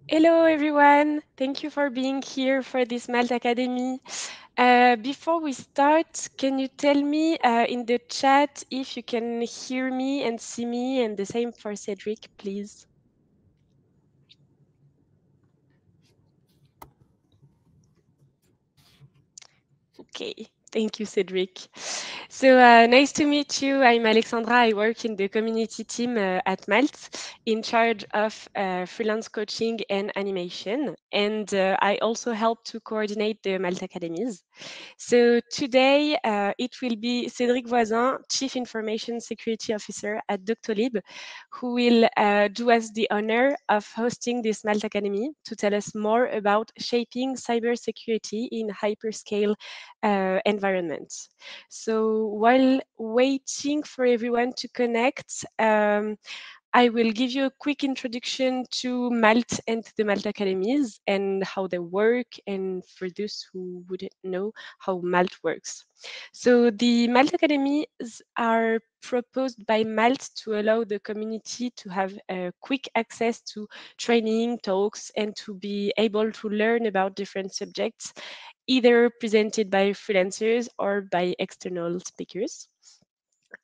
Hello, everyone. Thank you for being here for this Malt Academy. Before we start, can you tell me in the chat if you can hear me and see me, and the same for Cedric, please? Okay, thank you, Cedric. So nice to meet you. I'm Alexandra. I work in the community team at Malt, in charge of freelance coaching and animation. And I also help to coordinate the Malt Academies. So today it will be Cédric Voisin, Chief Information Security Officer at Doctolib, who will do us the honor of hosting this Malt Academy to tell us more about shaping cybersecurity in hyperscale environments. So while waiting for everyone to connect, I will give you a quick introduction to Malt and to the Malt Academies and how they work, and for those who wouldn't know how Malt works. So the Malt Academies are proposed by Malt to allow the community to have quick access to training, talks, and to be able to learn about different subjects, either presented by freelancers or by external speakers.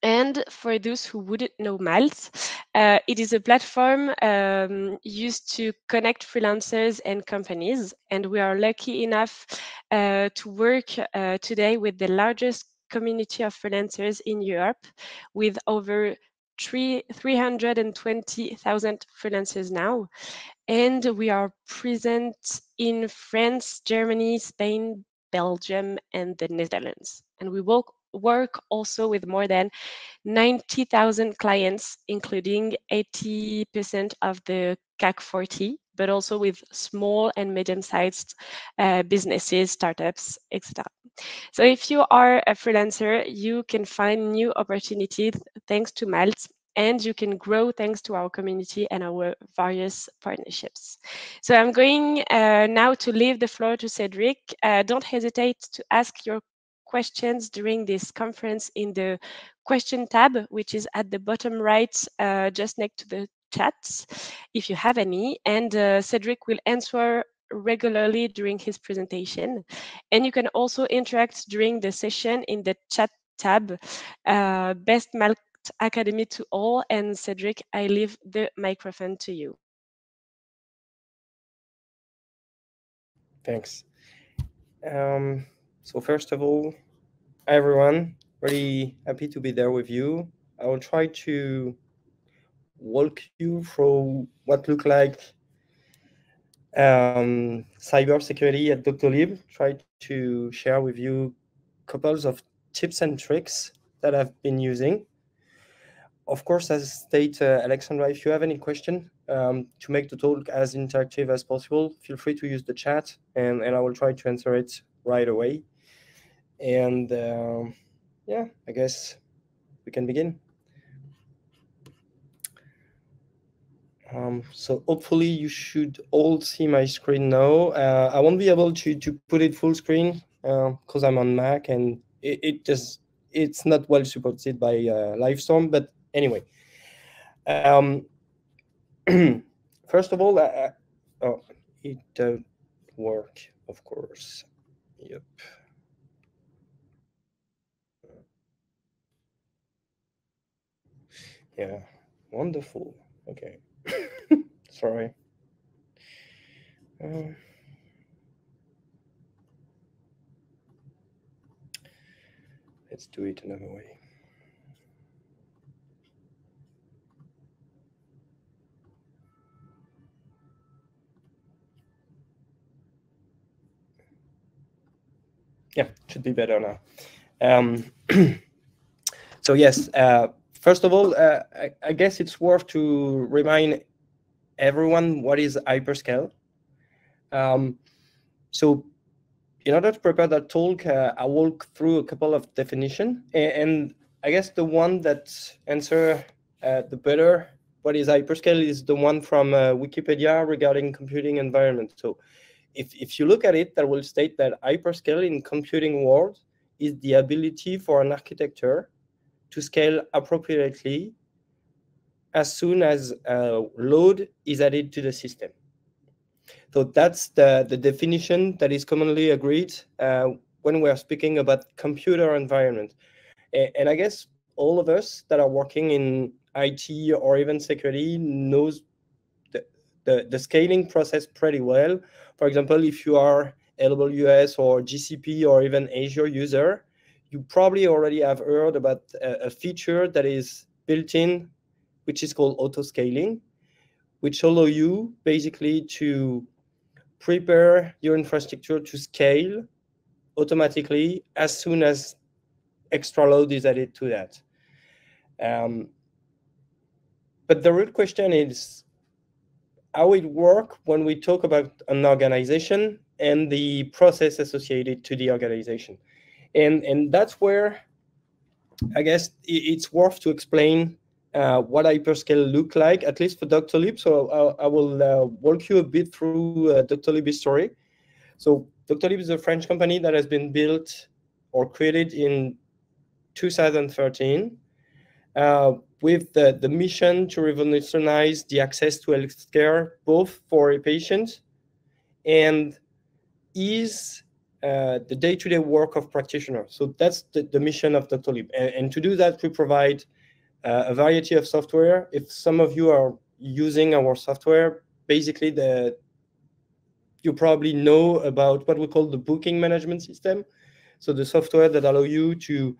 And for those who wouldn't know Malt, it is a platform used to connect freelancers and companies. And we are lucky enough to work today with the largest community of freelancers in Europe, with over 320,000 freelancers now. And we are present in France, Germany, Spain, Belgium, and the Netherlands. And we work also with more than 90,000 clients, including 80% of the CAC 40, but also with small and medium-sized businesses, startups, etc. So if you are a freelancer, you can find new opportunities thanks to Malt, and you can grow thanks to our community and our various partnerships. So I'm going now to leave the floor to Cedric. Don't hesitate to ask your questions during this conference in the question tab, which is at the bottom right, just next to the chats, if you have any. And Cedric will answer regularly during his presentation. And you can also interact during the session in the chat tab. Best Malt Academy to all. And Cedric, I leave the microphone to you. Thanks. So first of all, hi everyone, really happy to be there with you. I will try to walk you through what look like cybersecurity at Doctolib. Try to share with you couples of tips and tricks that I've been using. Of course, as state Alexandra, if you have any question to make the talk as interactive as possible, feel free to use the chat, and I will try to answer it right away. And yeah, I guess we can begin. So hopefully you should all see my screen now. I won't be able to put it full screen because I'm on Mac, and it's not well supported by Livestorm. But anyway, first of all, oh, it don't work, of course. Yep. Yeah, wonderful. Okay. Sorry. Uh, let's do it another way. Yeah, should be better now. So yes, first of all, I guess it's worth to remind everyone what is Hyperscale. So in order to prepare that talk, I walk through a couple of definitions, and I guess the one that answer the better what is Hyperscale is the one from Wikipedia regarding computing environment. So if you look at it, that will state that hyperscale in computing world is the ability for an architecture to scale appropriately as soon as load is added to the system. So that's the definition that is commonly agreed when we are speaking about computer environment. And I guess all of us that are working in IT or even security knows the scaling process pretty well. For example, if you are AWS or GCP or even Azure user, you probably already have heard about a feature that is built in, which is called auto scaling, which allow you basically to prepare your infrastructure to scale automatically as soon as extra load is added to that. But the real question is how it works when we talk about an organization and the process associated to the organization. And that's where I guess it's worth to explain what Hyperscale look like, at least for Doctolib. So I will walk you a bit through Doctolib history. So Doctolib is a French company that has been built or created in 2013 with the mission to revolutionize the access to healthcare, both for a patient and ease the day-to-day work of practitioners. So that's the mission of Doctolib. And to do that, we provide a variety of software. If some of you are using our software, basically you probably know about what we call the booking management system. So the software that allow you to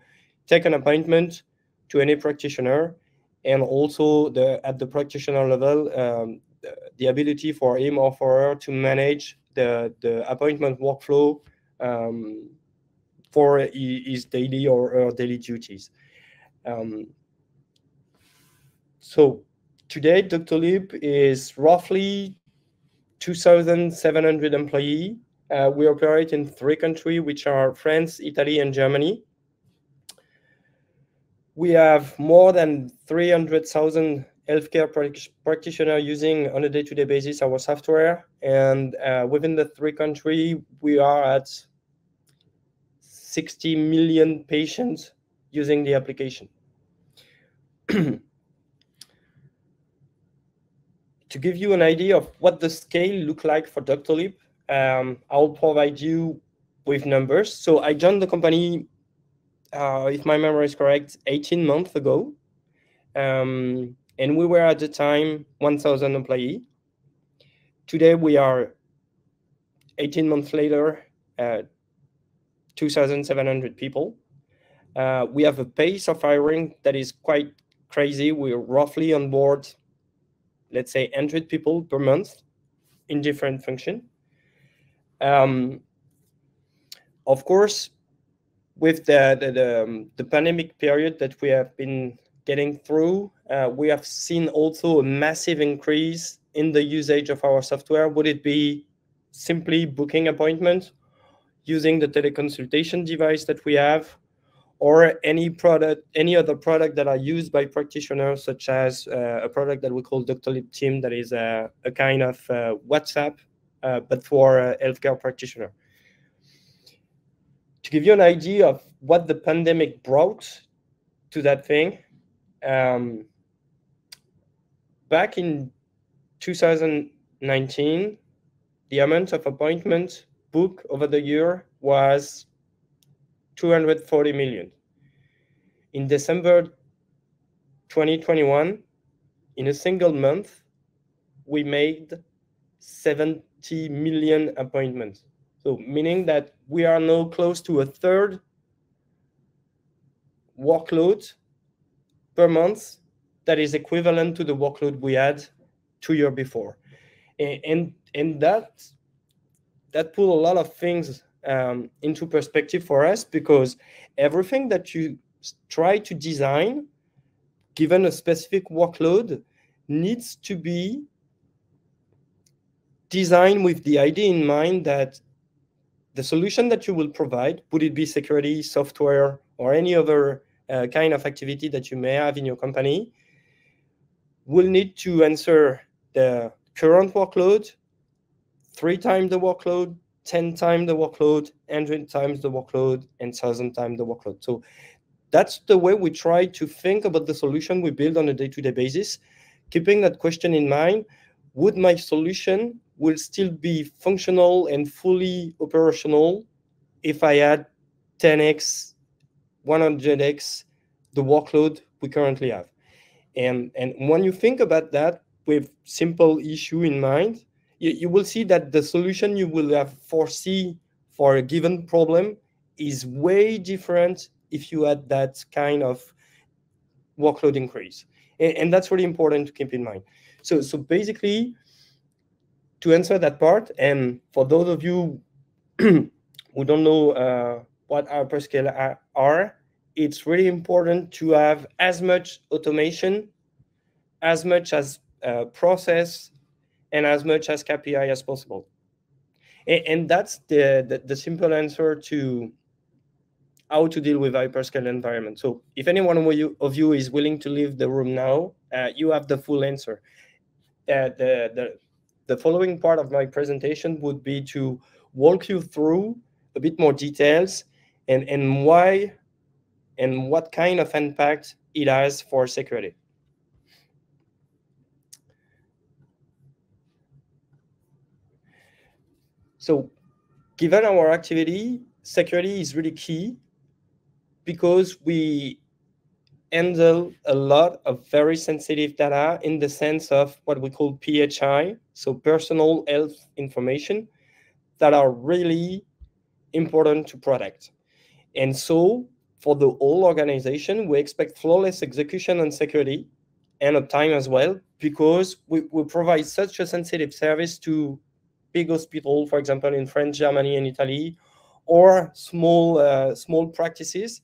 take an appointment to any practitioner, and also at the practitioner level, the ability for him or for her to manage the appointment workflow for his daily or her daily duties. So today, Doctolib is roughly 2,700 employees. We operate in 3 countries, which are France, Italy, and Germany. We have more than 300,000 healthcare practitioners using on a day-to-day basis our software. And within the 3 countries, we are at 60 million patients using the application. To give you an idea of what the scale look like for Doctolib, I'll provide you with numbers. So I joined the company, if my memory is correct, 18 months ago. And we were at the time 1,000 employees. Today we are 18 months later, 2,700 people. We have a pace of hiring that is quite crazy. We're roughly on board, let's say 100 people per month in different functions. Of course, with the pandemic period that we have been getting through, we have seen also a massive increase in the usage of our software. Would it be simply booking appointments using the teleconsultation device that we have, or any other product that are used by practitioners, such as a product that we call Doctolib Team, that is a kind of WhatsApp, but for healthcare practitioner. To give you an idea of what the pandemic brought to that thing, back in 2019, the amount of appointments booked over the year was 240 million. In December 2021, in a single month, we made 70 million appointments. So meaning that we are now close to a third workload per month that is equivalent to the workload we had 2 years before. And that put a lot of things into perspective for us, because everything that you try to design, given a specific workload, needs to be designed with the idea in mind that the solution that you will provide, would it be security, software, or any other kind of activity that you may have in your company, will need to answer the current workload, 3 times the workload, 10 times the workload, 100 times the workload, and 1,000 times the workload. So that's the way we try to think about the solution we build on a day-to-day basis, keeping that question in mind: would my solution will still be functional and fully operational if I add 10x, 100x the workload we currently have. And when you think about that with simple issue in mind, you will see that the solution you will have foresee for a given problem is way different if you add that kind of workload increase. And that's really important to keep in mind. So basically, to answer that part, and for those of you who don't know what hyperscale are, it's really important to have as much automation, as much as process, and as much as KPI as possible. And that's the simple answer to how to deal with hyperscale environment. So if anyone of you is willing to leave the room now, you have the full answer. The following part of my presentation would be to walk you through a bit more details and why and what kind of impact it has for security. So given our activity, security is really key because we handle a lot of very sensitive data in the sense of what we call PHI, so personal health information, that are really important to protect. And so for the whole organization, we expect flawless execution on security and uptime as well, because we provide such a sensitive service to big hospitals, for example, in France, Germany, and Italy, or small practices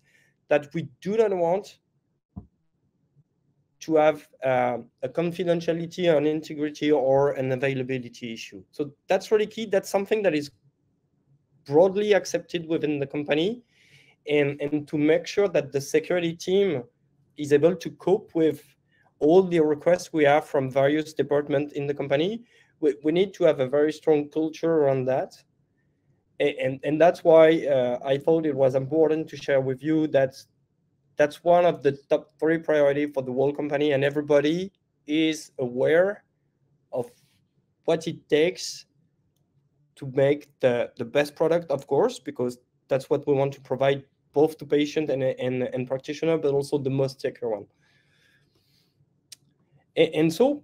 that we do not want to have a confidentiality, an integrity, or an availability issue. So that's really key. That's something that is broadly accepted within the company. And to make sure that the security team is able to cope with all the requests we have from various departments in the company, we need to have a very strong culture around that. And that's why I thought it was important to share with you that that's one of the top 3 priority for the whole company, and everybody is aware of what it takes to make the best product, of course, because that's what we want to provide both to patient and practitioner, but also the most secure one. And so,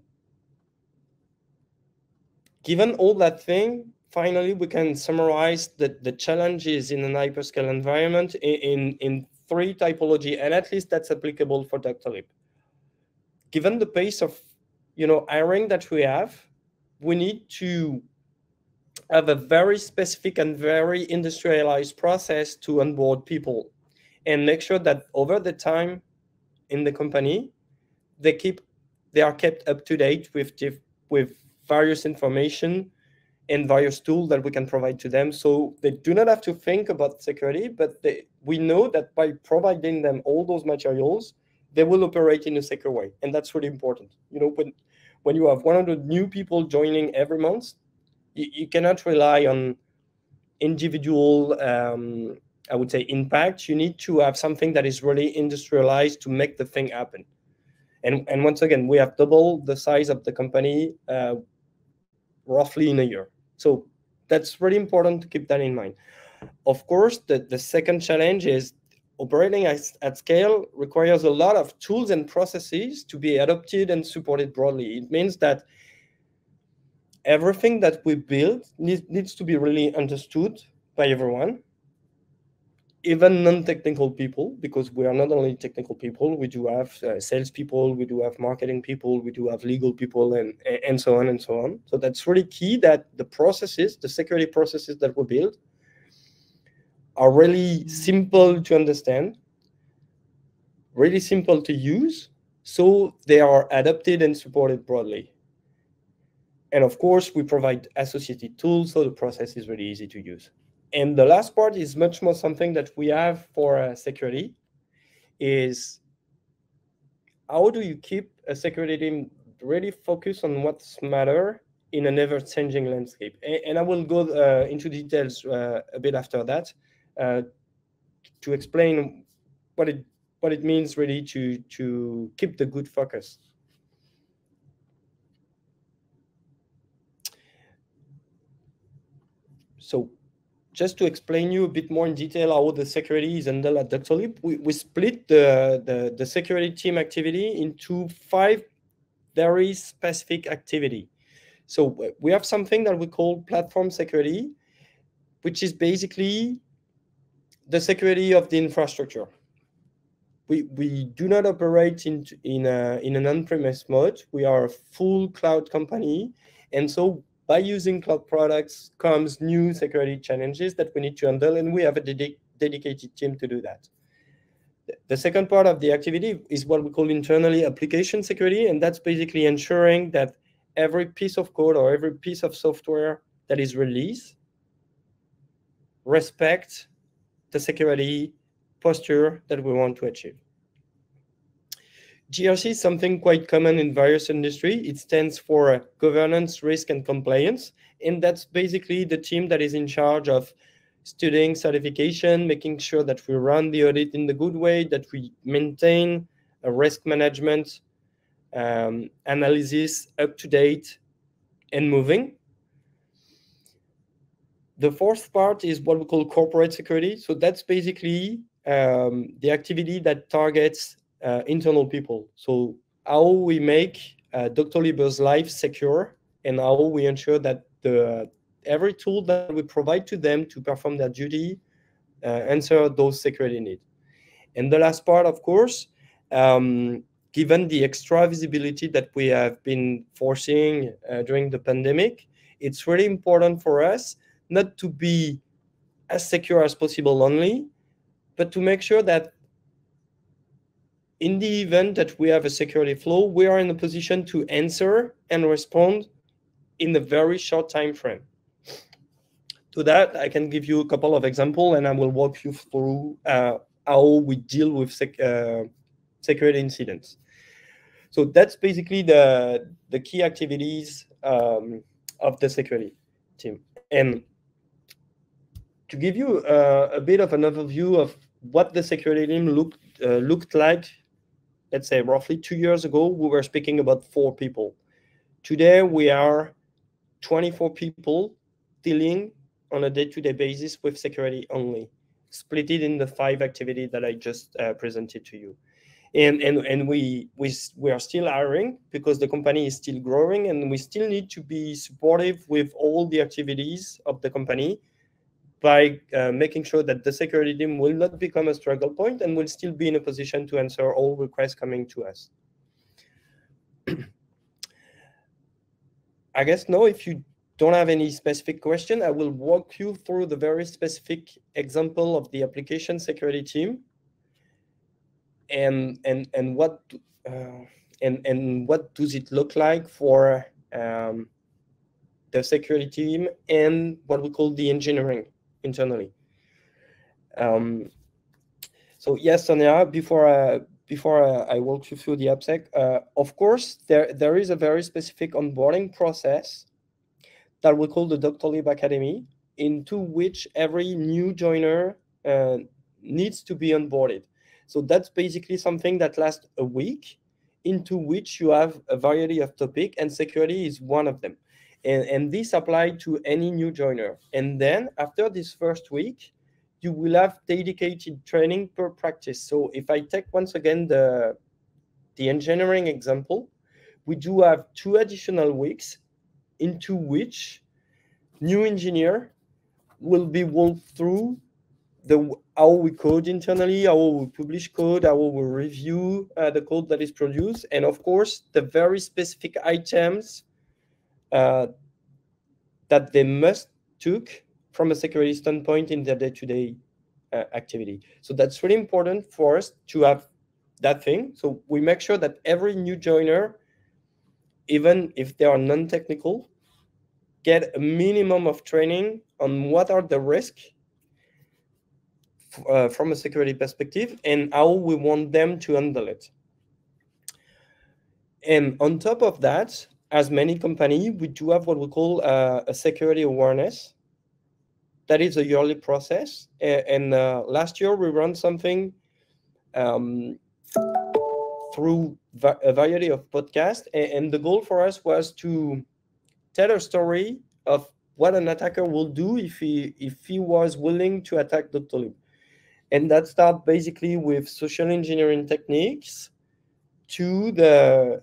given all that thing, finally, we can summarize the challenges in an hyperscale environment in 3 typology, and at least that's applicable for Doctolib. Given the pace of hiring that we have, we need to have a very specific and very industrialized process to onboard people and make sure that over the time in the company, they are kept up to date with various information and various tools that we can provide to them. So they do not have to think about security, but we know that by providing them all those materials, they will operate in a secure way. And that's really important. When you have 100 new people joining every month, you cannot rely on individual, I would say, impact. You need to have something that is really industrialized to make the thing happen. And once again, we have doubled the size of the company roughly in a year. So that's really important to keep that in mind. Of course, the second challenge is operating at scale requires a lot of tools and processes to be adopted and supported broadly. It means that everything that we build needs to be really understood by everyone, even non-technical people, because we are not only technical people, we do have sales people, we do have marketing people, we do have legal people, and so on and so on. So that's really key, that the processes, the security processes that we build are really simple to understand, really simple to use, so they are adopted and supported broadly. And of course, we provide associated tools, so the process is really easy to use. And the last part is much more something that we have for security, is how do you keep a security team really focused on what's matter in an ever-changing landscape? And I will go into details a bit after that to explain what it means really to keep the good focus. So just to explain you a bit more in detail how the security is handled at Doctolib, we split the security team activity into 5 very specific activity. So we have something that we call platform security, which is basically the security of the infrastructure. We do not operate in an on-premise mode. We are a full cloud company. And so by using cloud products comes new security challenges that we need to handle, and we have a dedicated team to do that. The second part of the activity is what we call internally application security, and that's basically ensuring that every piece of code or every piece of software that is released respects the security posture that we want to achieve. GRC is something quite common in various industries. It stands for governance, risk, and compliance. And that's basically the team that is in charge of studying certification, making sure that we run the audit in the good way, that we maintain a risk management analysis up to date and moving. The fourth part is what we call corporate security. So that's basically the activity that targets internal people. So how we make Doctolib's life secure, and how we ensure that every tool that we provide to them to perform their duty answer those security needs. And the last part, of course, given the extra visibility that we have been foreseeing during the pandemic, it's really important for us not to be as secure as possible only, but to make sure that in the event that we have a security flaw, we are in a position to answer and respond in a very short time frame. To that, I can give you a couple of examples, and I will walk you through how we deal with security incidents. So that's basically the key activities of the security team. And to give you a bit of an overview of what the security team looked like, let's say roughly 2 years ago, we were speaking about 4 people. Today, we are 24 people dealing on a day-to-day basis with security only, split it in the 5 activities that I just presented to you. And we are still hiring because the company is still growing, and we still need to be supportive with all the activities of the company by making sure that the security team will not become a struggle point and will still be in a position to answer all requests coming to us. I guess now, if you don't have any specific question, I will walk you through the very specific example of the application security team and what does it look like for the security team and what we call the engineering internally. So yes, Sonia, before I walk you through the AppSec, of course, there is a very specific onboarding process that we call the Doctolib Academy, into which every new joiner needs to be onboarded. So that's basically something that lasts a week, into which you have a variety of topics, and security is one of them. And this applies to any new joiner. And then after this first week, you will have dedicated training per practice. So if I take once again the engineering example, we do have 2 additional weeks into which new engineer will be walked through how we code internally, how we publish code, how we review the code that is produced, and of course the very specific items that they must took from a security standpoint in their day-to-day activity. So that's really important for us to have that thing. So we make sure that every new joiner, even if they are non-technical, get a minimum of training on what are the risks from a security perspective and how we want them to handle it. And on top of that, as many companies, we do have what we call a security awareness. That is a yearly process. And last year, we ran something through a variety of podcasts. And the goal for us was to tell a story of what an attacker will do if he was willing to attack Doctolib. And that starts basically with social engineering techniques to the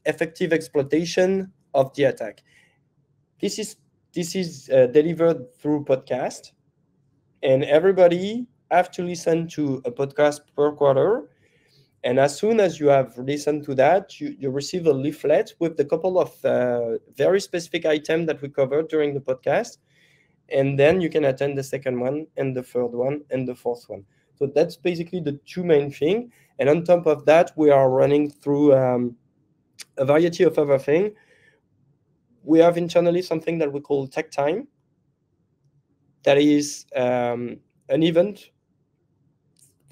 effective exploitation of the attack. This is delivered through podcast, and everybody have to listen to a podcast per quarter. And as soon as you have listened to that, you receive a leaflet with a couple of very specific items that we covered during the podcast. And then you can attend the second one and the third one and the fourth one. So that's basically the two main things. And on top of that, we are running through a variety of other things. We have internally something that we call Tech Time. That is an event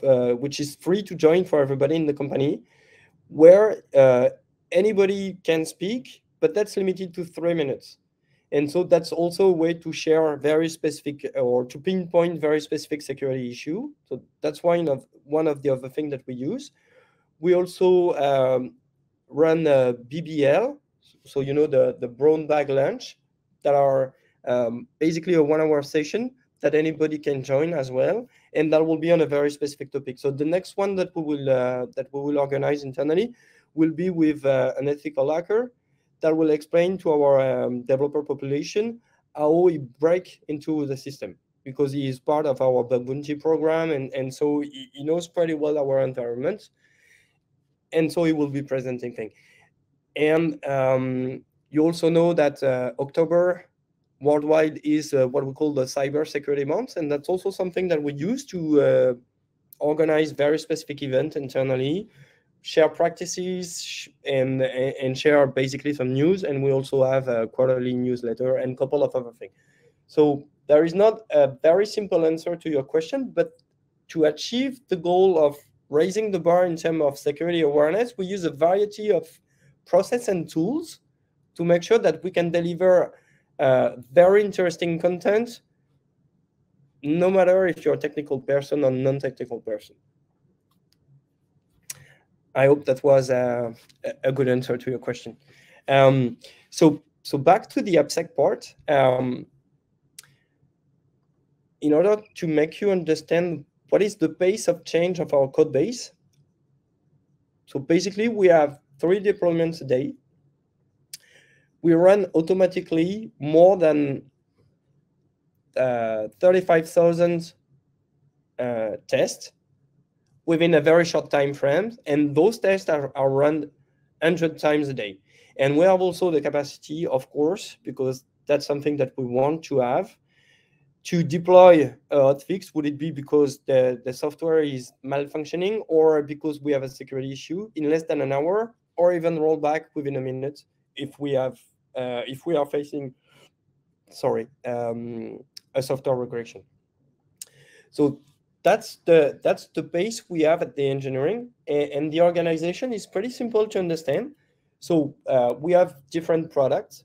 which is free to join for everybody in the company, where anybody can speak, but that's limited to 3 minutes. And so that's also a way to share very specific or to pinpoint very specific security issue. So that's one of the other things that we use. We also run a BBL, so you know the brown bag lunch, that are basically a 1 hour session that anybody can join as well, and that will be on a very specific topic. So the next one that we will organize internally will be with an ethical hacker that will explain to our developer population how he break into the system, because he is part of our bug bounty program, and so he knows pretty well our environment, and so he will be presenting things. And you also know that October worldwide is what we call the Cybersecurity Month, and that's also something that we use to organize very specific event internally, share practices, and share basically some news. And we also have a quarterly newsletter and a couple of other things. So there is not a very simple answer to your question, but to achieve the goal of raising the bar in terms of security awareness, we use a variety of process and tools to make sure that we can deliver very interesting content, no matter if you're a technical person or non-technical person. I hope that was a good answer to your question. So back to the AppSec part. In order to make you understand what is the pace of change of our code base, so basically we have 3 deployments a day. We run automatically more than 35,000 tests within a very short time frame, and those tests are run 100 times a day. And we have also the capacity, of course, because that's something that we want to have, to deploy a hotfix. Would it be because the software is malfunctioning, or because we have a security issue, in less than an hour, or even roll back within a minute if we are facing a software regression. So that's the base we have at the engineering, and the organization is pretty simple to understand. So we have different products.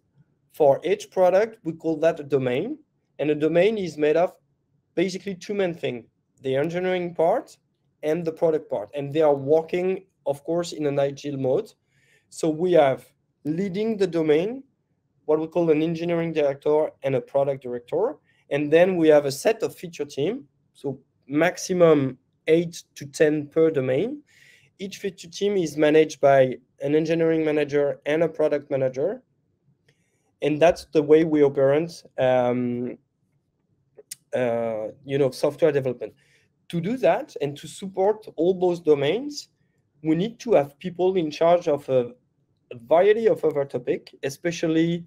For each product, we call that a domain, and a domain is made of basically 2 main things: the engineering part and the product part, and they are working, of course, in an agile mode. So we have leading the domain, what we call an engineering director and a product director, and then we have a set of feature team, so maximum 8 to 10 per domain. Each feature team is managed by an engineering manager and a product manager, and that's the way we operate software development. To do that and to support all those domains, we need to have people in charge of a variety of other topics, especially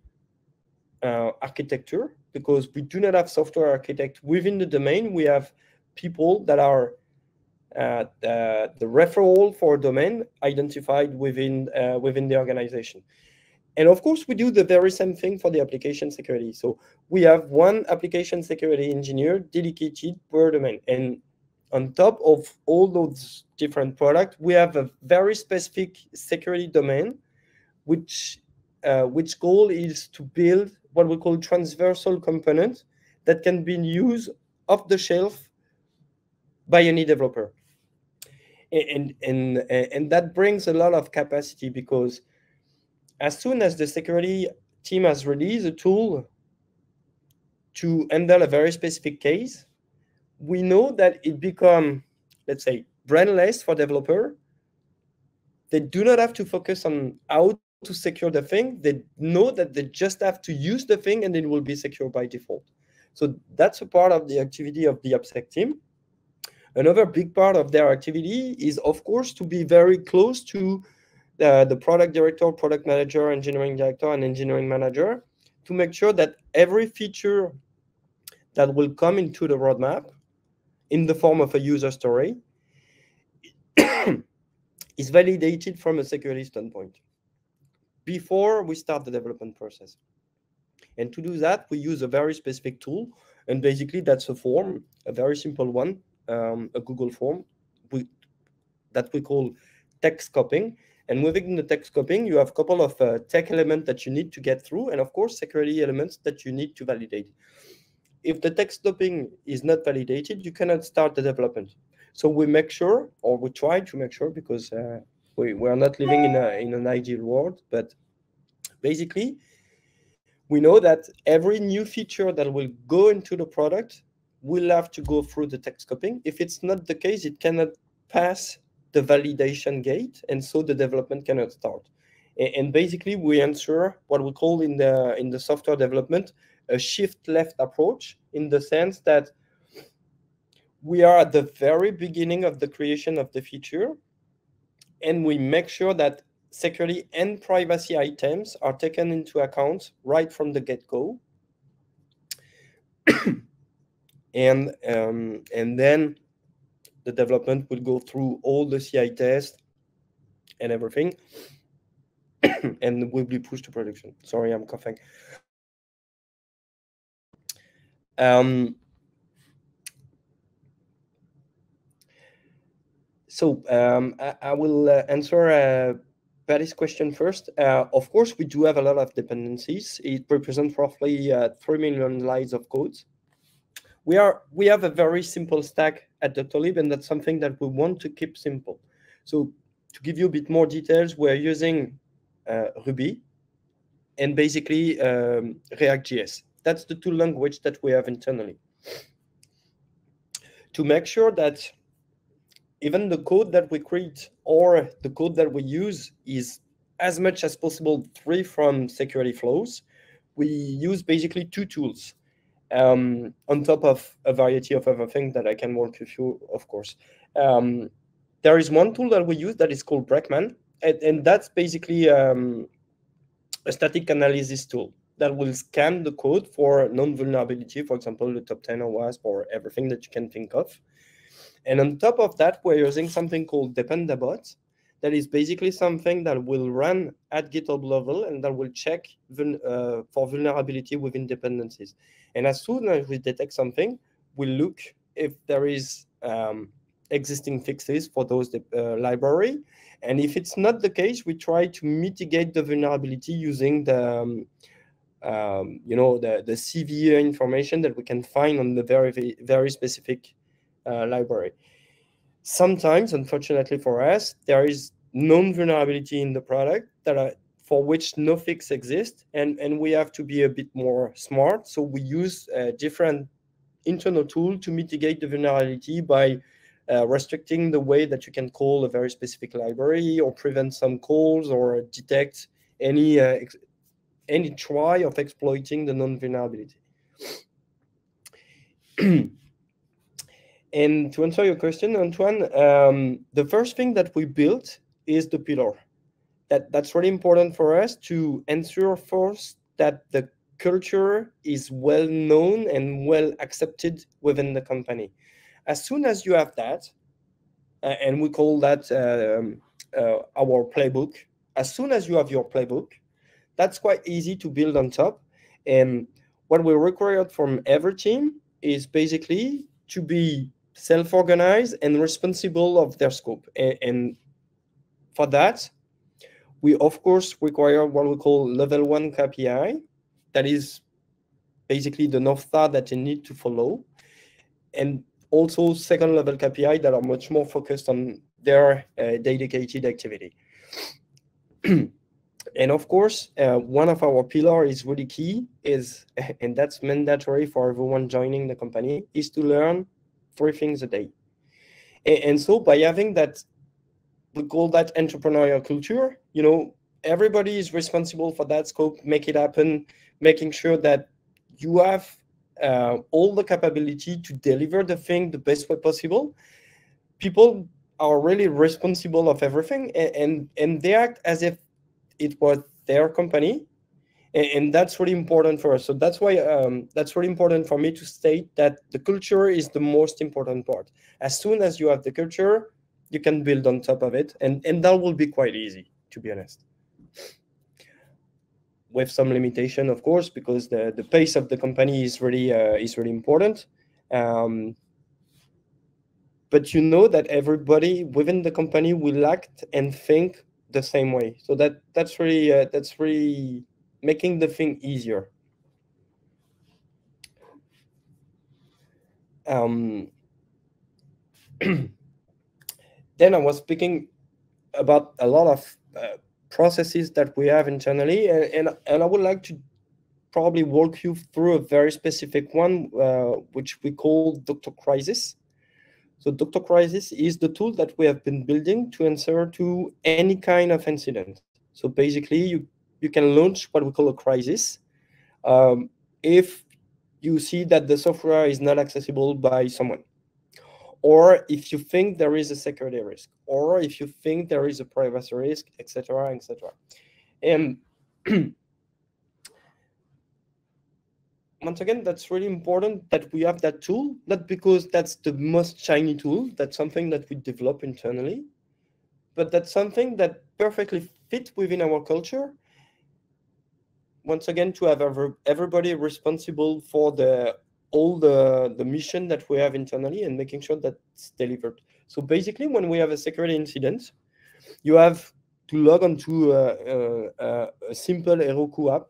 architecture, because we do not have software architect within the domain. We have people that are the referral for a domain identified within the organization. And of course, we do the very same thing for the application security. So we have one application security engineer dedicated per domain. And on top of all those different products, we have a very specific security domain, which goal is to build what we call transversal components that can be used off the shelf by any developer. And that brings a lot of capacity, because as soon as the security team has released a tool, to handle a very specific case, we know that it become, let's say, brainless for developer. They do not have to focus on how to secure the thing. They know that they just have to use the thing and it will be secure by default. So that's a part of the activity of the AppSec team. Another big part of their activity is, of course, to be very close to the product director, product manager, engineering director, and engineering manager to make sure that every feature that will come into the roadmap in the form of a user story is validated from a security standpoint before we start the development process. And to do that, we use a very specific tool. And basically, that's a form, a very simple one, a Google form that we call text scoping. And within the text scoping, you have a couple of tech elements that you need to get through, and of course, security elements that you need to validate. If the text scoping is not validated, you cannot start the development. So we make sure, or we try to make sure, because we are not living in an ideal world, but basically, we know that every new feature that will go into the product will have to go through the text scoping. If it's not the case, it cannot pass the validation gate, and so the development cannot start. And basically, we ensure what we call in the software development a shift left approach, in the sense that we are at the very beginning of the creation of the feature, and we make sure that security and privacy items are taken into account right from the get-go. And then the development will go through all the CI tests and everything, and will be pushed to production. Sorry, I'm coughing. I will answer Patty's question first. Of course, we do have a lot of dependencies. It represents roughly 3 million lines of code. We have a very simple stack at Doctolib, and that's something that we want to keep simple. So to give you a bit more details, we're using Ruby and basically React.js. That's the tool language that we have internally. To make sure that even the code that we create or the code that we use is as much as possible free from security flaws, we use basically two tools on top of a variety of other things that I can walk you through, of course. There is one tool that we use that is called Breakman, and that's basically a static analysis tool that will scan the code for non-vulnerability, for example, the top 10 OWASP or everything that you can think of. And on top of that, we're using something called Dependabot. That is basically something that will run at GitHub level and that will check for vulnerability within dependencies. And as soon as we detect something, we look if there is existing fixes for those library. And if it's not the case, we try to mitigate the vulnerability using the the CVE information that we can find on the very specific library. Sometimes, unfortunately for us, there is known vulnerability in the product for which no fix exists, and we have to be a bit more smart. So we use a different internal tool to mitigate the vulnerability by restricting the way that you can call a very specific library, or prevent some calls, or detect any try of exploiting the known vulnerability. And to answer your question, Antoine, the first thing that we built is the pillar. That's really important for us to ensure first that the culture is well known and well accepted within the company. As soon as you have that, and we call that our playbook, as soon as you have your playbook, that's quite easy to build on top. And what we require from every team is basically to be self-organized and responsible of their scope. And for that, we of course require what we call level 1 KPI. That is basically the North Star that you need to follow. And also second level KPI that are much more focused on their dedicated activity. And of course, one of our pillar is really key is, and that's mandatory for everyone joining the company, is to learn 3 things a day. And so by having that, we call that entrepreneurial culture, everybody is responsible for that scope, make it happen, making sure that you have all the capability to deliver the thing the best way possible. People are really responsible of everything, and they act as if it was their company, and that's really important for us. So that's why that's really important for me to state that the culture is the most important part. As soon as you have the culture, you can build on top of it, and that will be quite easy, to be honest, with some limitation, of course, because the pace of the company is really important. um, but you know that everybody within the company will act and think the same way, so that's really making the thing easier. um, then I was speaking about a lot of processes that we have internally, and I would like to probably walk you through a very specific one, which we call Dr. Crisis. So Dr. Crisis is the tool that we have been building to answer to any kind of incident. So basically, you can launch what we call a crisis if you see that the software is not accessible by someone, or if you think there is a security risk, or if you think there is a privacy risk, etc., etc. And once again, that's really important that we have that tool, not because that's the most shiny tool, that's something that we develop internally, but that's something that perfectly fits within our culture. Once again, to have everybody responsible for all the mission that we have internally and making sure that's delivered. So basically, when we have a security incident, you have to log onto a simple Heroku app,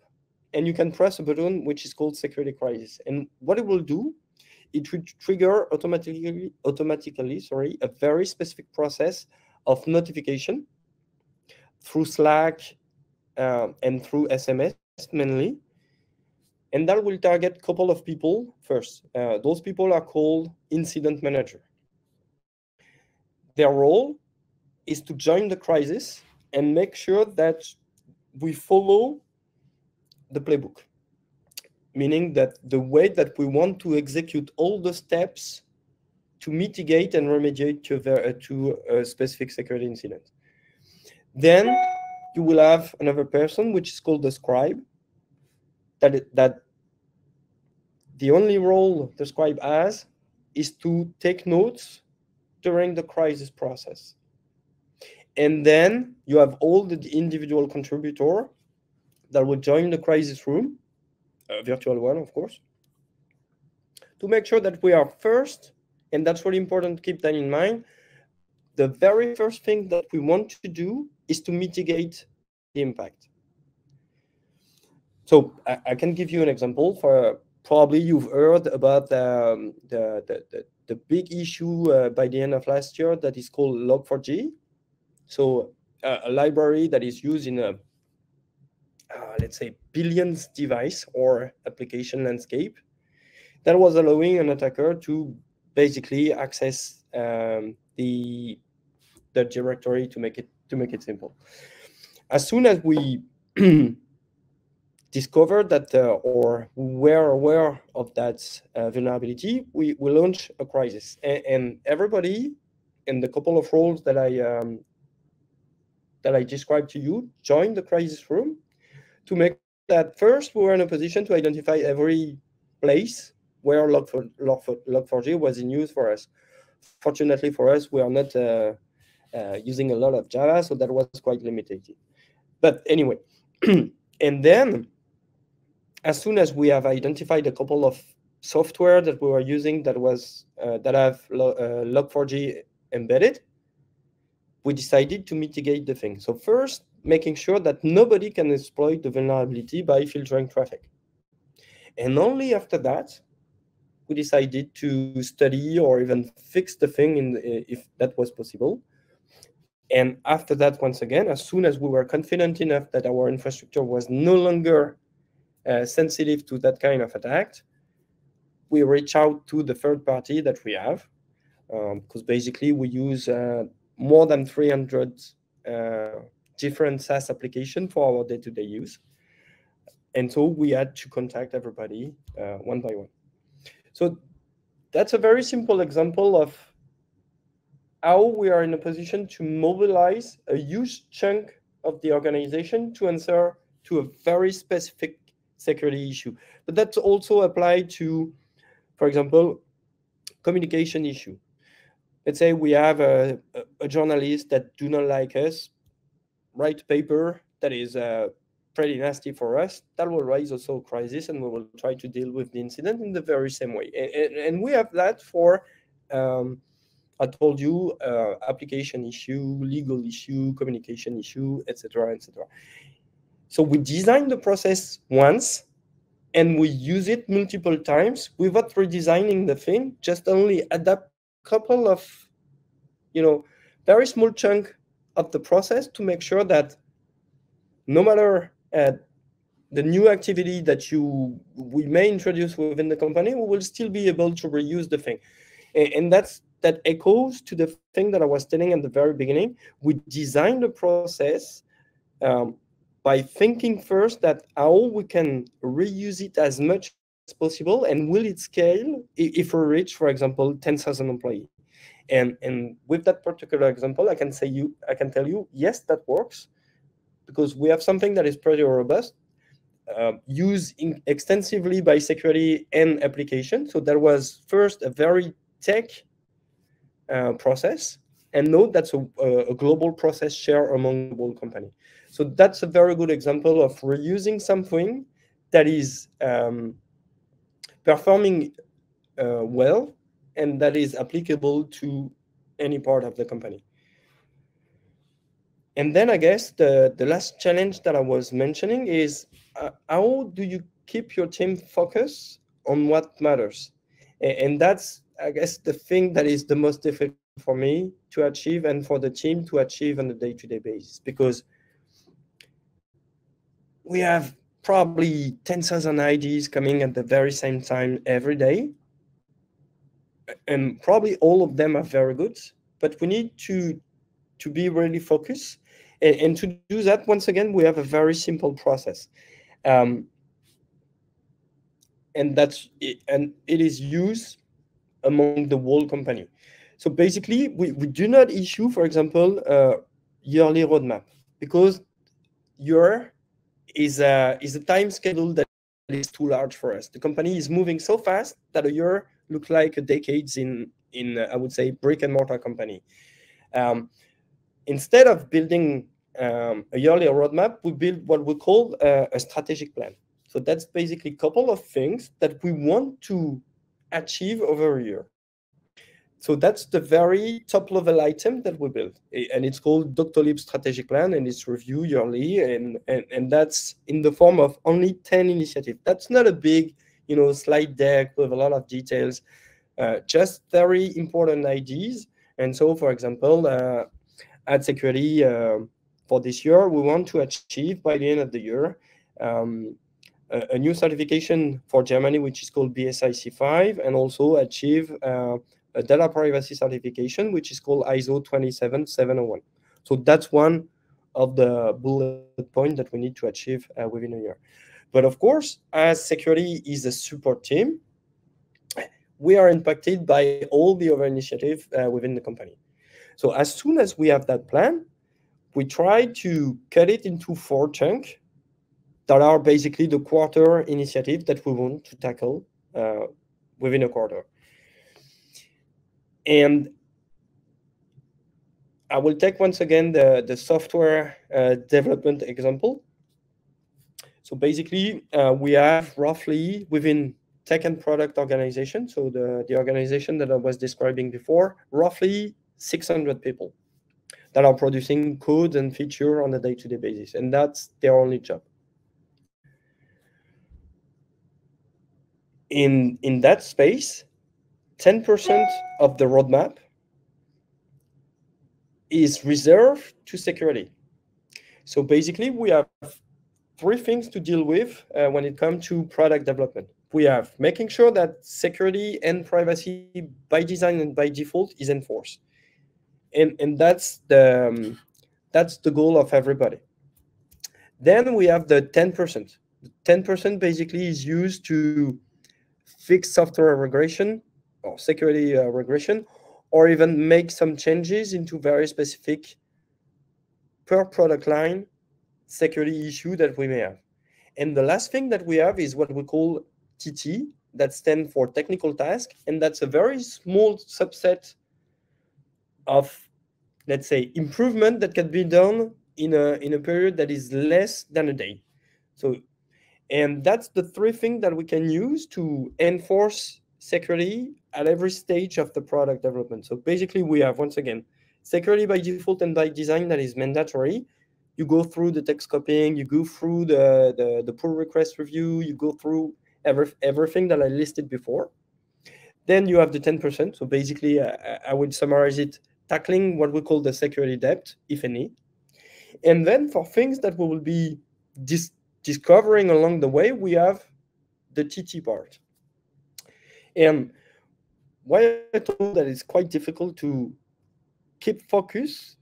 and you can press a button which is called Security Crisis. And what it will do, it will trigger automatically, a very specific process of notification through Slack and through SMS mainly. And that will target a couple of people first. Those people are called incident manager. Their role is to join the crisis and make sure that we follow the playbook, meaning that the way that we want to execute all the steps to mitigate and remediate to a specific security incident. Then you will have another person, which is called the scribe, that the only role the scribe has is to take notes during the crisis process. And then you have all the individual contributor that will join the crisis room, a virtual one, of course, to make sure that we are first, and that's really important to keep that in mind. The very first thing that we want to do is to mitigate the impact. So I can give you an example. For probably you've heard about the big issue by the end of last year that is called Log4j. So a library that is used in a let's say billions device or application landscape that was allowing an attacker to basically access the directory, to make it simple. As soon as we discovered that or were aware of that vulnerability, we launched a crisis, and everybody in the couple of roles that I described to you joined the crisis room to make sure that first we were in a position to identify every place where Log4j was in use for us. Fortunately for us, we are not using a lot of Java, so that was quite limited. But anyway, and then as soon as we have identified a couple of software that we were using that was that have Log4j embedded, we decided to mitigate the thing. So first, making sure that nobody can exploit the vulnerability by filtering traffic. And only after that, we decided to study or even fix the thing if that was possible. And after that, once again, as soon as we were confident enough that our infrastructure was no longer sensitive to that kind of attack, we reach out to the third party that we have, because basically we use more than 300 different SaaS applications for our day-to-day use. And so we had to contact everybody one by one. So that's a very simple example of how we are in a position to mobilize a huge chunk of the organization to answer to a very specific security issue. But that's also applied to, for example, communication issue. Let's say we have a journalist that do not like us, write a paper that is pretty nasty for us. That will raise also a crisis, and we will try to deal with the incident in the very same way. And we have that for, I told you, application issue, legal issue, communication issue, etc., etc. So we design the process once, and we use it multiple times without redesigning the thing. Just only adapt a couple of, very small chunk of the process to make sure that no matter the new activity that we may introduce within the company, we will still be able to reuse the thing. And that echoes to the thing that I was telling at the very beginning. We design the process by thinking first that how we can reuse it as much as possible, and will it scale if we reach, for example, 10,000 employees. And with that particular example, I can tell you, yes, that works, because we have something that is pretty robust, used extensively by security and application. So there was first a very tech process, and note that's a global process share among the whole company. So that's a very good example of reusing something that is performing well, and that is applicable to any part of the company. And then I guess the last challenge that I was mentioning is how do you keep your team focused on what matters? And that's, I guess, the thing that is the most difficult for me to achieve and for the team to achieve on a day-to-day basis, because we have probably 10,000 ideas coming at the very same time every day. And probably all of them are very good, but we need to be really focused. And to do that, once again, we have a very simple process. Um, and it is used among the whole company. So basically, we do not issue, for example, a yearly roadmap, because year is a time schedule that is too large for us. The company is moving so fast that a year looks like a decades in I would say, brick and mortar company. Instead of building a yearly roadmap, we build what we call a strategic plan. So that's basically a couple of things that we want to achieve over a year. So that's the very top level item that we build, and it's called Doctolib strategic plan, and it's reviewed yearly, and that's in the form of only 10 initiatives. That's not a big, slide deck with a lot of details, just very important ideas. And so, for example, at security, for this year, we want to achieve by the end of the year a new certification for Germany, which is called BSIC5, and also achieve a data privacy certification, which is called ISO 27701. So that's one of the bullet points that we need to achieve within a year. But of course, as security is a support team, we are impacted by all the other initiatives within the company. So as soon as we have that plan, we try to cut it into 4 chunks that are basically the quarter initiative that we want to tackle within a quarter. And I will take once again the software development example. So basically, we have roughly within tech and product organization, so the organization that I was describing before, roughly 600 people that are producing code and feature on a day-to-day basis, and that's their only job. In that space, 10% of the roadmap is reserved to security. So basically, we have three things to deal with when it comes to product development. We have making sure that security and privacy by design and by default is enforced, and that's the goal of everybody. Then we have the 10%. The 10% basically is used to fix software regression or security regression, or even make some changes into very specific per product line security issue that we may have. And the last thing that we have is what we call TT, that stands for technical task, and that's a very small subset of, let's say, improvement that can be done in a period that is less than a day. So, and that's the three things that we can use to enforce security at every stage of the product development. So basically, we have, once again, security by default and by design that is mandatory. You go through the text copying, you go through the pull request review, you go through everything that I listed before. Then you have the 10%. So basically, I would summarize it, tackling what we call the security debt, if any. And then for things that we will be discovering along the way, we have the TT part. And why I told you that it's quite difficult to keep focus,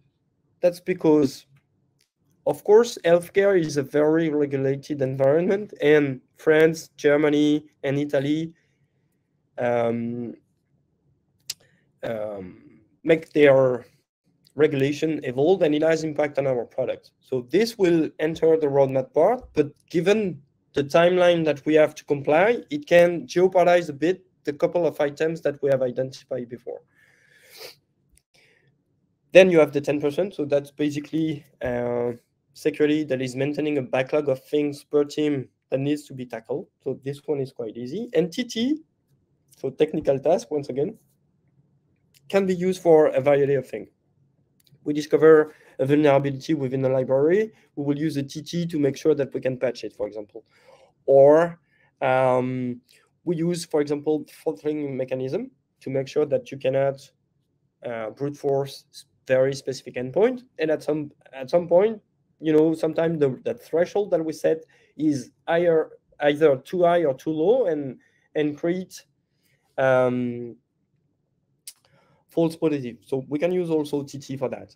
that's because, of course, healthcare is a very regulated environment, and France, Germany, and Italy make their regulation evolve, and it has impact on our product. So this will enter the roadmap part, but given the timeline that we have to comply, it can jeopardize a bit the couple of items that we have identified before. Then you have the 10%, so that's basically security that is maintaining a backlog of things per team that needs to be tackled. So this one is quite easy. And TT, so technical task, once again, can be used for a variety of things. We discover a vulnerability within a library, we will use a TT to make sure that we can patch it, for example. Or we use, for example, filtering mechanism to make sure that you cannot brute force very specific endpoint. And at some point, sometimes the threshold that we set is either too high or too low, and create false positive. So we can use also TT for that.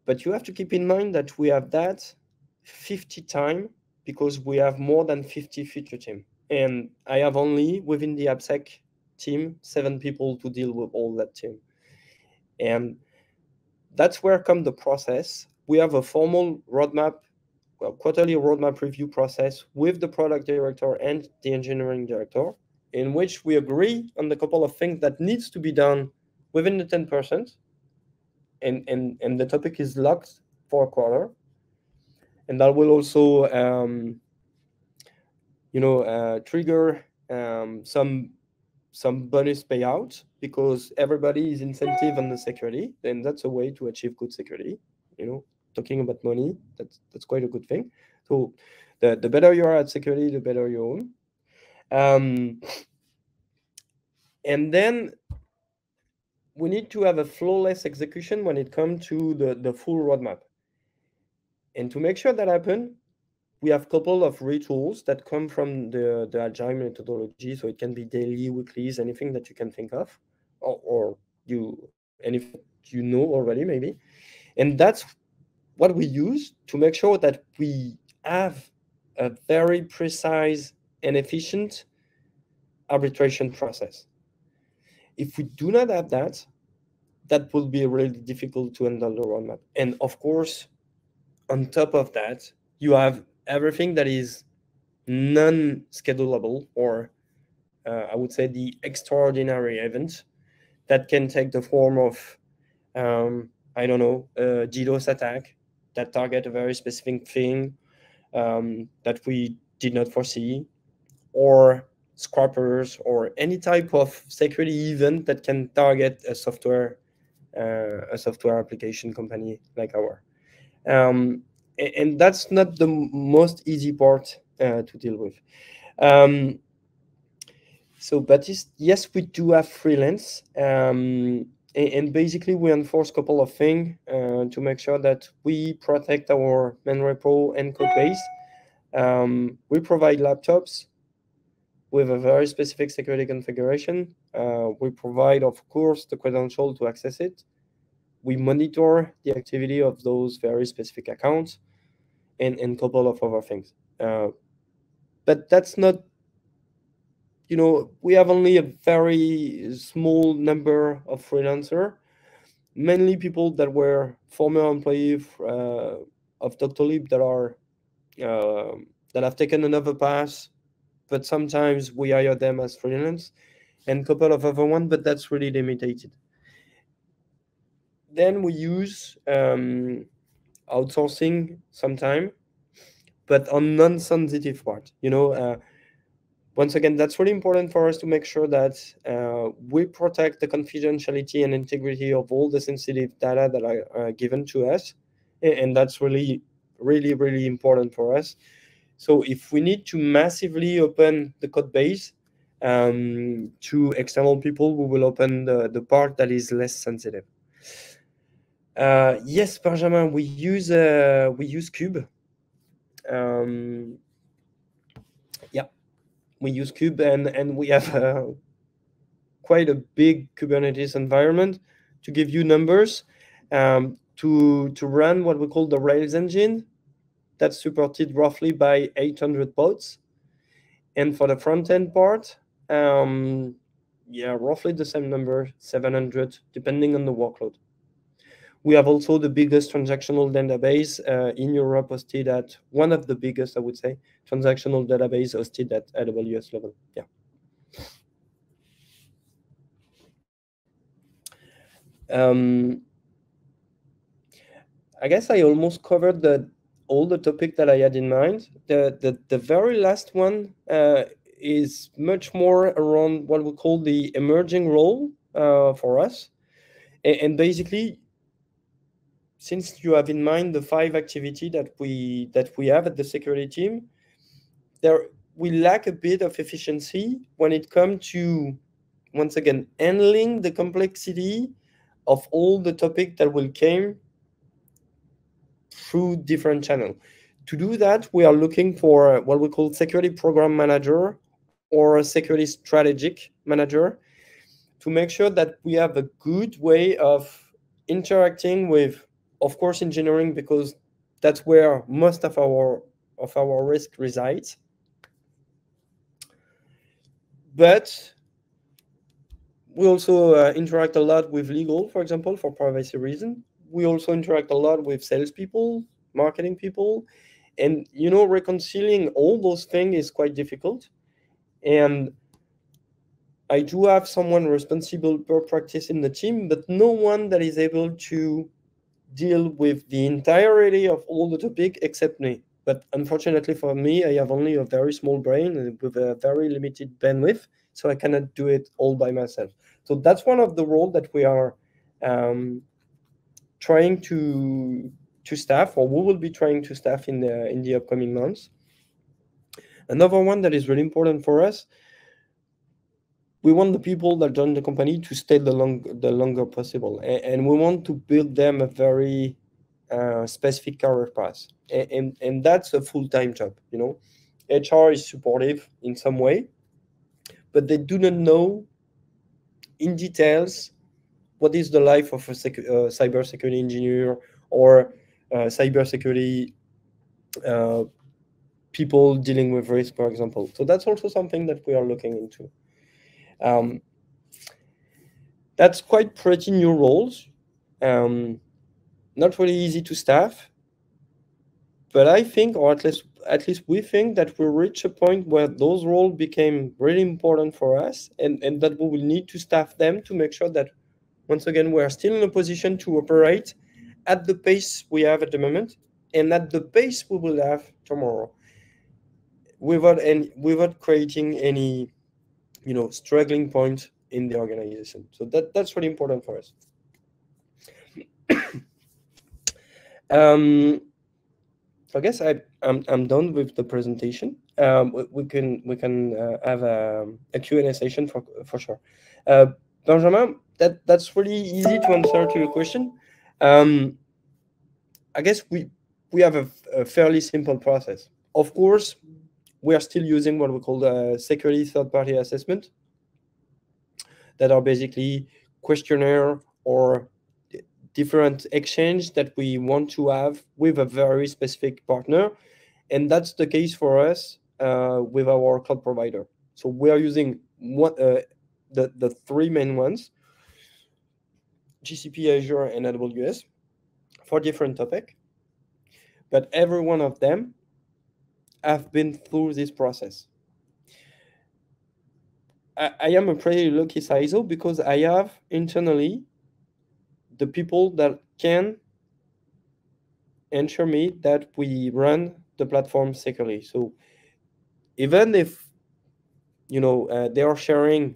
But you have to keep in mind that we have that 50 times because we have more than 50 feature team. And I have only, within the AppSec team, 7 people to deal with all that team. And that's where comes the process. We have a formal roadmap, quarterly roadmap review process with the product director and the engineering director, in which we agree on the couple of things that needs to be done within the 10%, and the topic is locked for a quarter. And that will also, trigger some bonus payout, because everybody is incentive on the security, and that's a way to achieve good security. Talking about money, that's quite a good thing. So the better you are at security, the better you own. And then we need to have a flawless execution when it comes to the full roadmap. And to make sure that happen, we have a couple of rituals that come from the agile methodology. So it can be daily, weeklies, anything that you can think of, or anything that you know already maybe. And that's what we use to make sure that we have a very precise and efficient arbitration process. If we do not have that, that will be really difficult to handle the roadmap. And of course, on top of that, you have everything that is non-schedulable, or I would say the extraordinary event that can take the form of, a DDoS attack that target a very specific thing that we did not foresee, or scrappers, or any type of security event that can target a software application company like ours. And that's not the most easy part to deal with. So, but yes, we do have freelance, and basically we enforce a couple of things to make sure that we protect our main repo and code base. We provide laptops with a very specific security configuration. We provide, of course, the credential to access it. We monitor the activity of those very specific accounts, and a couple of other things. But that's not, we have only a very small number of freelancers, mainly people that were former employees of Doctolib that have taken another path, but sometimes we hire them as freelance, and a couple of other ones, but that's really limited. Then we use outsourcing sometime, but on non-sensitive part. Once again, that's really important for us to make sure that we protect the confidentiality and integrity of all the sensitive data that are given to us. And that's really, really, really important for us. So if we need to massively open the code base to external people, we will open the part that is less sensitive. Yes, Benjamin, we use Cube. Yeah, we use Cube, and we have quite a big Kubernetes environment. To give you numbers, to run what we call the Rails engine, that's supported roughly by 800 pods. And for the front end part, yeah, roughly the same number, 700, depending on the workload. We have also the biggest transactional database in Europe, hosted at one of the biggest, I would say, transactional database hosted at AWS level. Yeah. I guess I almost covered all the topic that I had in mind. The very last one is much more around what we call the emerging role for us. And basically, since you have in mind the 5 activity that we have at the security team, we lack a bit of efficiency when it comes to, once again, handling the complexity of all the topic that will come through different channels. To do that, we are looking for what we call security program manager or a security strategic manager, to make sure that we have a good way of interacting with, of course, engineering, because that's where most of our risk resides. But we also interact a lot with legal, for example, for privacy reasons. We also interact a lot with salespeople, marketing people, and reconciling all those things is quite difficult. And I do have someone responsible per practice in the team, but no one that is able to deal with the entirety of all the topic except me. But unfortunately for me, I have only a very small brain with a very limited bandwidth, so I cannot do it all by myself. So that's one of the roles that we are trying to staff, or we will be trying to staff in the upcoming months. Another one that is really important for us, we want the people that join the company to stay the longer possible, and we want to build them a very specific career path, and that's a full-time job. HR is supportive in some way, but they do not know in details what is the life of a cybersecurity engineer or cybersecurity people dealing with risk, for example. So that's also something that we are looking into. That's quite pretty new roles. Not really easy to staff, but I think, or at least we think, that we'll reach a point where those roles became really important for us, and that we will need to staff them to make sure that, once again, we are still in a position to operate at the pace we have at the moment and at the pace we will have tomorrow, without creating any struggling point in the organization. So that's really important for us. I guess I'm done with the presentation. We can have a Q&A session for sure. Benjamin, that's really easy to answer to your question. I guess we have a fairly simple process. Of course, we are still using what we call the security third-party assessment, that are basically questionnaire or different exchange that we want to have with a very specific partner. And that's the case for us with our cloud provider. So we are using the three main ones, GCP, Azure, and AWS, for different topics. But every one of them have been through this process. I am a pretty lucky CISO because I have internally the people that can ensure me that we run the platform securely. So even if they are sharing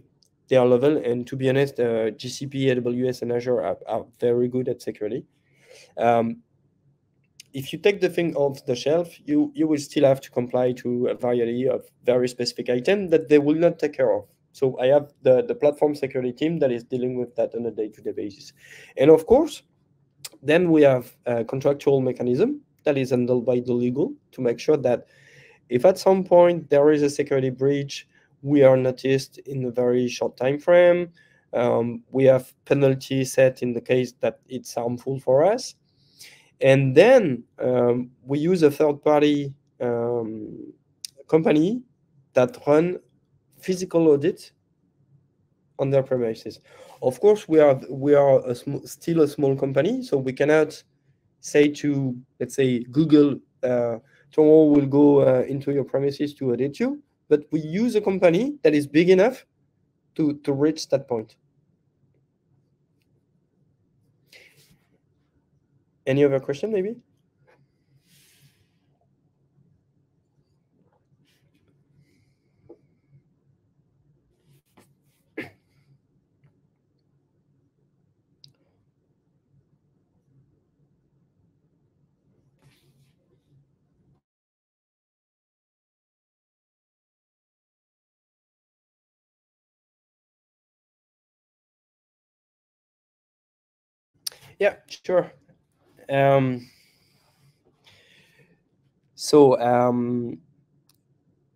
their level, and to be honest, GCP, AWS, and Azure are very good at security. If you take the thing off the shelf, you will still have to comply to a variety of very specific items that they will not take care of. So I have the platform security team that is dealing with that on a day-to-day basis. And of course, then we have a contractual mechanism that is handled by the legal to make sure that if at some point there is a security breach, we are noticed in a very short time frame. We have penalty set in the case that it's harmful for us. And then we use a third-party company that run physical audit on their premises. Of course, we are still a small company, so we cannot say to, let's say, Google, tomorrow we'll go into your premises to audit you, but we use a company that is big enough to reach that point. Any other question, maybe? Yeah, sure. So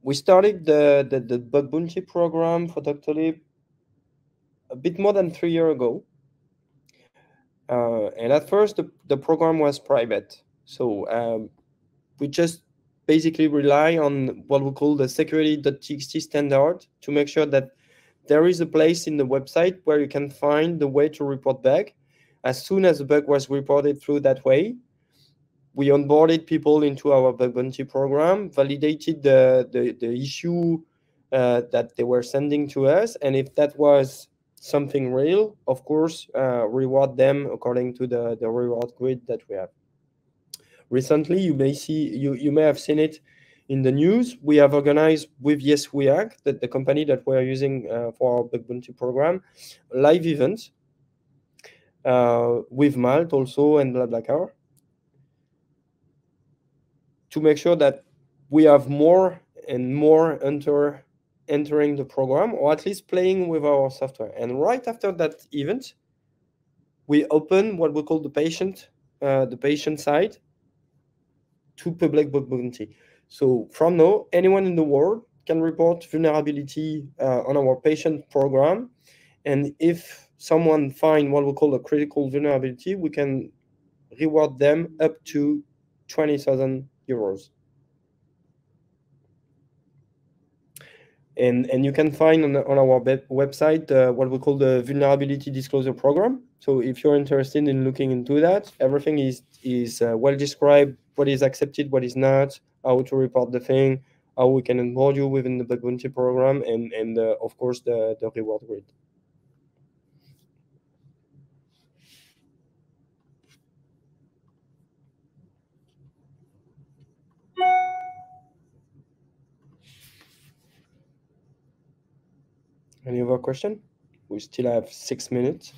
we started the bug bounty program for Doctolib a bit more than 3 years ago. And at first, the program was private. So we just basically rely on what we call the security.txt standard to make sure that there is a place in the website where you can find the way to report bug. As soon as the bug was reported through that way, we onboarded people into our bug bounty program, validated the issue that they were sending to us, and if that was something real, of course, reward them according to the reward grid that we have. Recently, you may have seen it in the news. We have organized with Yes We Act, the company that we are using for our bug bounty program, live events with Malt also and BlaBlaCar, to make sure that we have more and more entering the program, or at least playing with our software. And right after that event, we open what we call the patient side to public bug bounty. So from now, anyone in the world can report vulnerability on our patient program. And if someone find what we call a critical vulnerability, we can reward them up to 20,000 euros. And you can find on our website what we call the vulnerability disclosure program. So if you're interested in looking into that, everything is well described, what is accepted, what is not, how to report the thing, how we can onboard you within the bug bounty program, and of course the reward grid. Any other question? We still have 6 minutes.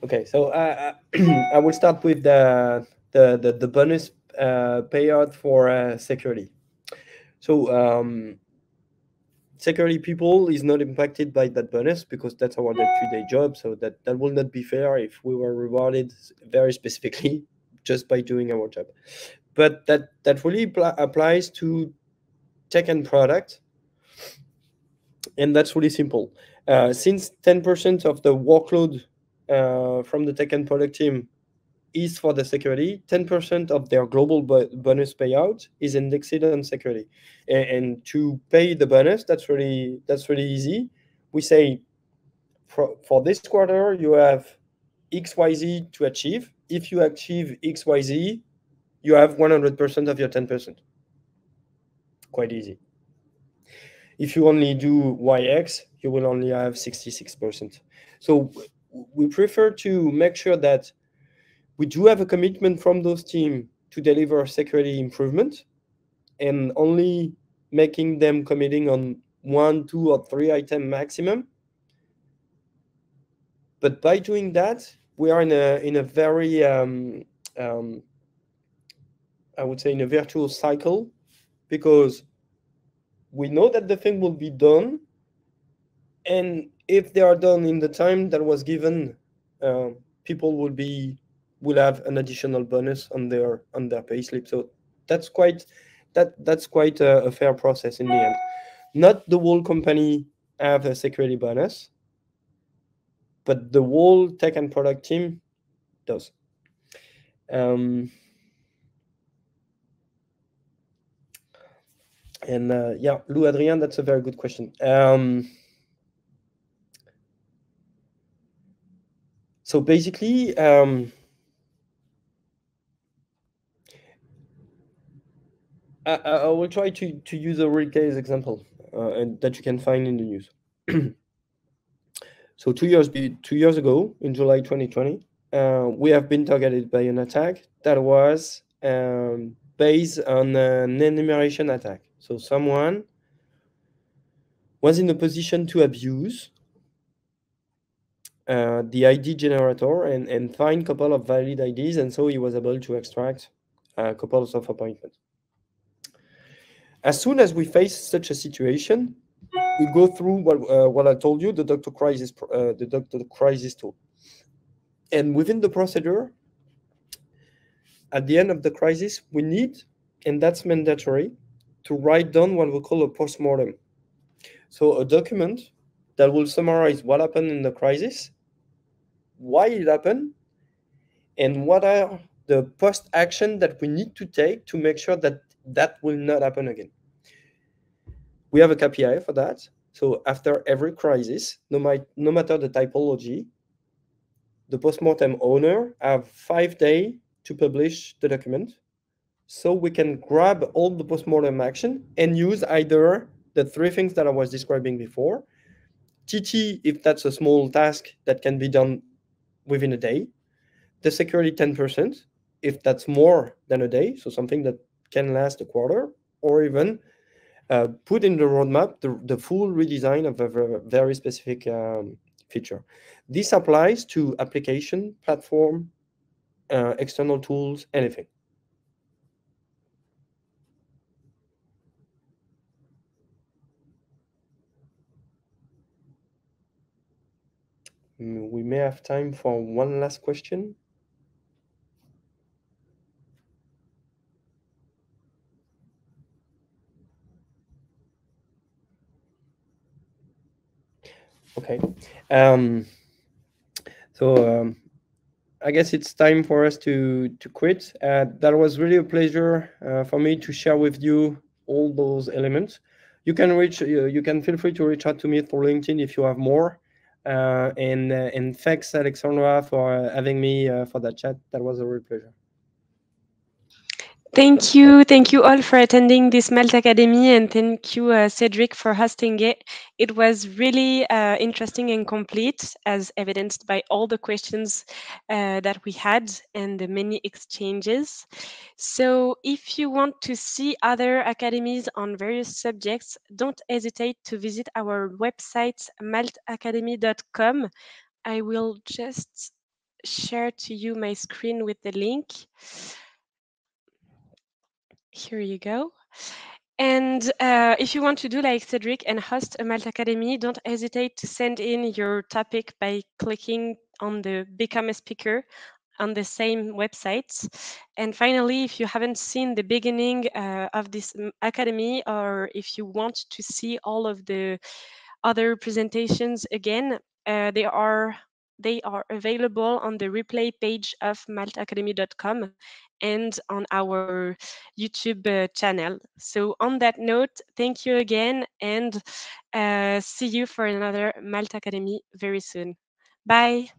Okay, so I will start with the bonus payout for security. So security people is not impacted by that bonus because that's our day-to-day job. So that will not be fair if we were rewarded very specifically just by doing our job. But that really applies to tech and product, and that's really simple. Since 10% of the workload from the tech and product team is for the security, 10% of their global bonus payout is indexed on security. And to pay the bonus, that's really easy. We say for this quarter, you have XYZ to achieve. If you achieve XYZ, you have 100% of your 10%. Quite easy. If you only do YX, you will only have 66%. So we prefer to make sure that we do have a commitment from those teams to deliver security improvement, and only making them committing on 1, 2, or 3 item maximum. But by doing that, we are in a very um, I would say in a virtuous cycle, because we know that the thing will be done, and if they are done in the time that was given, uh, people will have an additional bonus on their payslip. So that's quite a fair process in the end. Not the whole company have a security bonus, but the whole tech and product team does. Um, and yeah, Lou Adrien, that's a very good question. So basically, I will try to use a real case example, and that you can find in the news. So 2 years ago, in July 2020, we have been targeted by an attack that was based on an enumeration attack. So someone was in a position to abuse the ID generator and find a couple of valid IDs, and so he was able to extract a couple of appointments. As soon as we face such a situation, we go through what I told you, the doctor crisis tool. And within the procedure, at the end of the crisis, we need, and that's mandatory, to write down what we call a postmortem. So a document that will summarize what happened in the crisis, why it happened, and what are the post action that we need to take to make sure that that will not happen again. We have a KPI for that. So after every crisis, no matter the typology, the postmortem owner have 5 days to publish the document, so we can grab all the postmortem action and use either the three things that I was describing before, TT if that's a small task that can be done within a day, the security 10% if that's more than a day, so something that can last a quarter, or even put in the roadmap the full redesign of a very specific feature. This applies to application, platform, external tools, anything. We may have time for one last question. Okay. Um, so I guess it's time for us to quit. That was really a pleasure for me to share with you all those elements. You can feel free to reach out to me through LinkedIn if you have more. And thanks Alexandra for having me for that chat. That was a real pleasure. Thank you all for attending this Malt Academy, and thank you, Cedric, for hosting it. It was really interesting and complete, as evidenced by all the questions that we had and the many exchanges. So if you want to see other academies on various subjects, don't hesitate to visit our website, maltacademy.com. I will just share to you my screen with the link. Here you go. And if you want to do like Cedric and host a Malt Academy, don't hesitate to send in your topic by clicking on the Become a Speaker on the same website. And finally, if you haven't seen the beginning of this academy, or if you want to see all of the other presentations again, they are available on the replay page of maltacademy.com and on our YouTube channel. So on that note, thank you again, and see you for another Malt Academy very soon. Bye.